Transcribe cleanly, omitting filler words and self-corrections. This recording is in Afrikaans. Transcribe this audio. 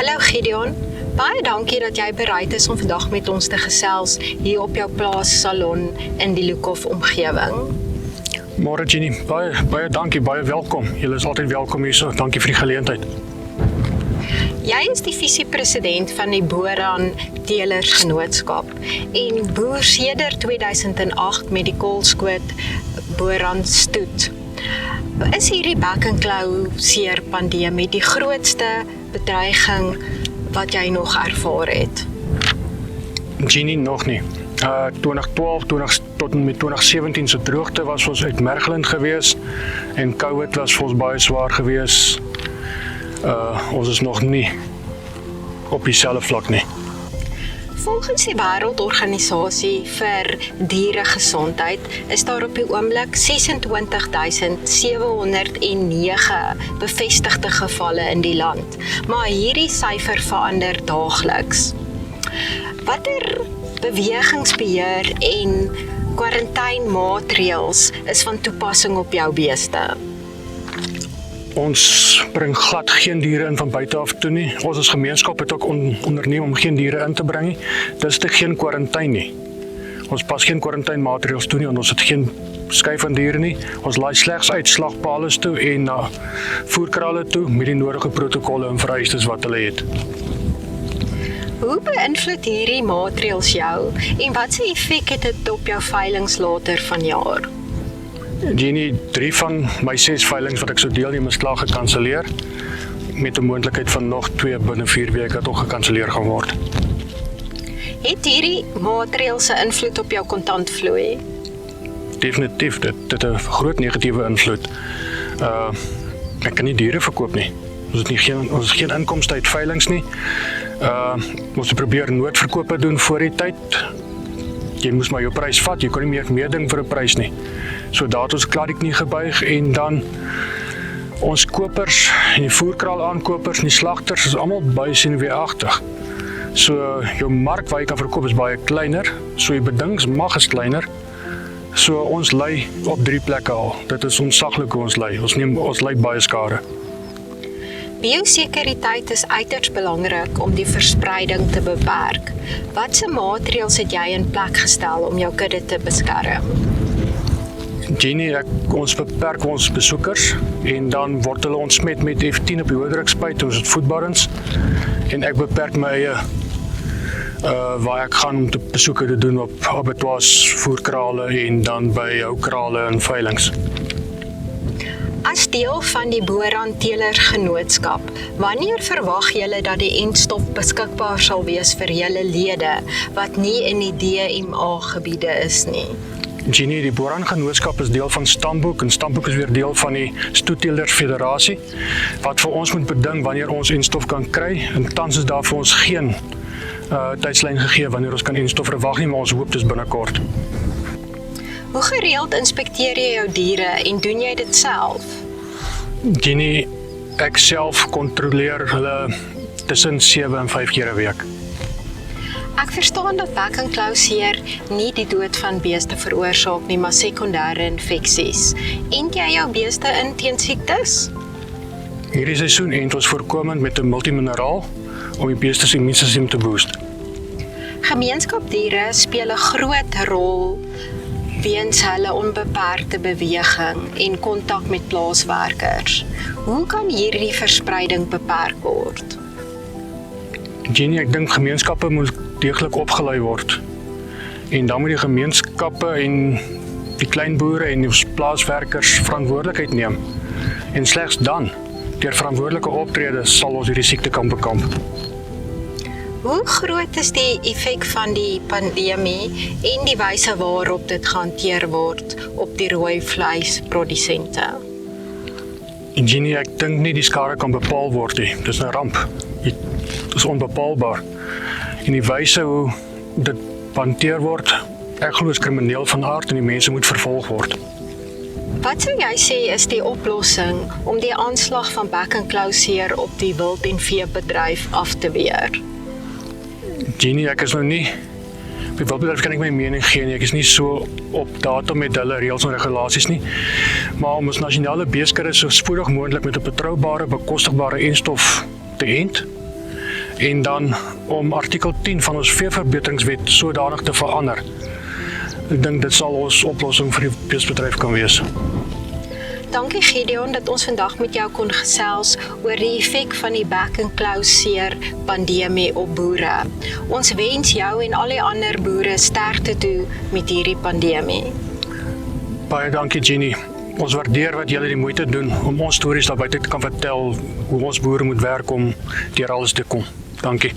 Hallo Gideon, baie dankie dat jy bereid is om vandag met ons te gesels hier op jou plaassalon in die Lukhof omgewing. Môre Jenny, baie dankie, baie welkom. Julle is altyd welkom hier so. Dankie vir die geleentheid. Jy is die visiepresident van die Boran Teelers Genootskap en boer sedert 2008 met die Koolskoot Boran stoet. Is hierdie bek en klou seer pandemie die grootste bedreiging wat jy nog ervaar het? Jenny, nog nie. 2012 tot en met 2017 se droogte was ons uitmergelend geweest en COVID was vir ons baie swaar geweest. Ons is nog nie op dieselfde vlak nie. Volgens die Wêreldorganisasie vir Dieregesondheid is daar op die oomblik 26.709 bevestigde gevalle in die land, maar hierdie syfer verander daagliks. Watter bewegingsbeheer en kwarantynemaatreëls is van toepassing op jou beeste? Ons bring glad geen diere in van buite af toe nie. Ons as gemeenskap het ook onderneem om geen diere in te bring nie. Dis te geen kwarantyn nie. Ons pas geen kwarantynemaatreëls toe nie, en ons het geen skei van diere nie. Ons laai slegs uit slagpale toe en na voerkrale toe met die nodige protokolle en vereistes wat hulle het. Hoe beïnvloed hierdie maatreëls jou en wat se effek het dit op jou veilinge later vanjaar? Jenny, 3 van my 6 veilings wat ek sou deelneem is klaar gekanselleer, met 'n moontlikheid van nog 2 binne 4 weke wat ook gekanselleer gaan word. Het hierdie maatreëls 'n invloed op jou kontantvloei? Definitief, dit het 'n groot negatiewe invloed. Ek kan nie diere verkoop nie. Ons het geen inkomste uit veilings nie. Ons het probeer noodverkope doen voor die tyd. Jy moes maar jou prys vat, jy kon nie meer meeding vir 'n prys nie. So daar het ons klaar die knie gebuig en dan ons kopers en die voerkraal aankopers en die slagters is almal baie senuweeagtig. So jou mark waar jy kan verkoop is baie kleiner, so jou bedingingsmag is kleiner. So ons ly op 3 plekke al. Dit is onsaglik hoe ons ly. Ons ly baie skade. Biosekuriteit is uiters belangrik om die verspreiding te beperk. Watse maatreëls het jy in plek gestel om jou kudde te beskerm? Jenny, ons beperk ons besoekers en dan word hulle ontsmet met F10 op die hoëdrukspuit, ons het voetbarens en ek beperk my eie waar ek gaan om te besoeke te doen op abattoirs, voerkrale en dan by houkrale en veilings. As deel van die Boran Teelers Genootskap, wanneer verwag julle dat die entstof beskikbaar sal wees vir julle lede wat nie in die DMA gebiede is nie? Jenny, die Boran Genootskap is deel van Stamboek en Stamboek is weer deel van die Stoetteelers Federasie wat vir ons moet beding wanneer ons entstof kan kry en tans is daar vir ons geen tydslyn gegee wanneer ons kan entstof verwag nie, maar ons hoop dis binnekort. Hoe gereeld inspekteer jy jou diere en doen jy dit self? Jenny, ek self kontroleer hulle tussen 7 en 5 keer 'n week. Ek verstaan dat bek en klou seer nie die dood van beeste veroorsaak nie, maar sekondêre infeksies. Ent jy jou beeste in teen siektes? Hierdie seisoen ent ons voorkomend met 'n multimineraal om die beeste se immuunstelsel te boost. Gemeenskapsdiere speel 'n groot rol weens hulle onbeperkte beweging en kontak met plaaswerkers. Hoe kan hierdie verspreiding beperk word? Jenny, ek dink gemeenskappe moet deeglik opgelei word. En dan moet die gemeenskappe en die klein boere en die plaaswerkers verantwoordelikheid neem. En slegs dan, deur verantwoordelike optrede, sal ons hierdie siekte kan bekamp. Hoe groot is die effek van die pandemie en die wyse waarop dit gehanteer word op die rooi vleisprodusente? Jenny, ek dink nie die skade kan bepaal word nie. Dis 'n ramp. Dit is onbepaalbaar. En die wyse hoe dit hanteer word, ek glo is krimineel van aard en die mense moet vervolg word. Wat sou jy sê is die oplossing om die aanslag van bek en klou seer op die wild- en veebedryf af te weer? Jenny, ek is nou nie, by wildbedryf kan ek my mening gee nie, ek is nie so op datum met hulle reëls en regulasies nie, maar om ons nasionale beeskudde so spoedig moontlik met 'n betroubare, bekostigbare enstof te ent, en dan om artikel 10 van ons veeverbeteringswet sodanig te verander. Ek dink dit sal ons oplossing vir die beesbedryf kan wees. Dankie Gideon dat ons vandag met jou kon gesels oor die effek van die back and claw seer pandemie op boere. Ons wens jou en al die ander boere sterkte toe met hierdie pandemie. Baie dankie Jenny. Ons waardeer wat julle die moeite doen om ons stories daar buite te kan vertel hoe ons boere moet werk om deur alles te kom. Dankie.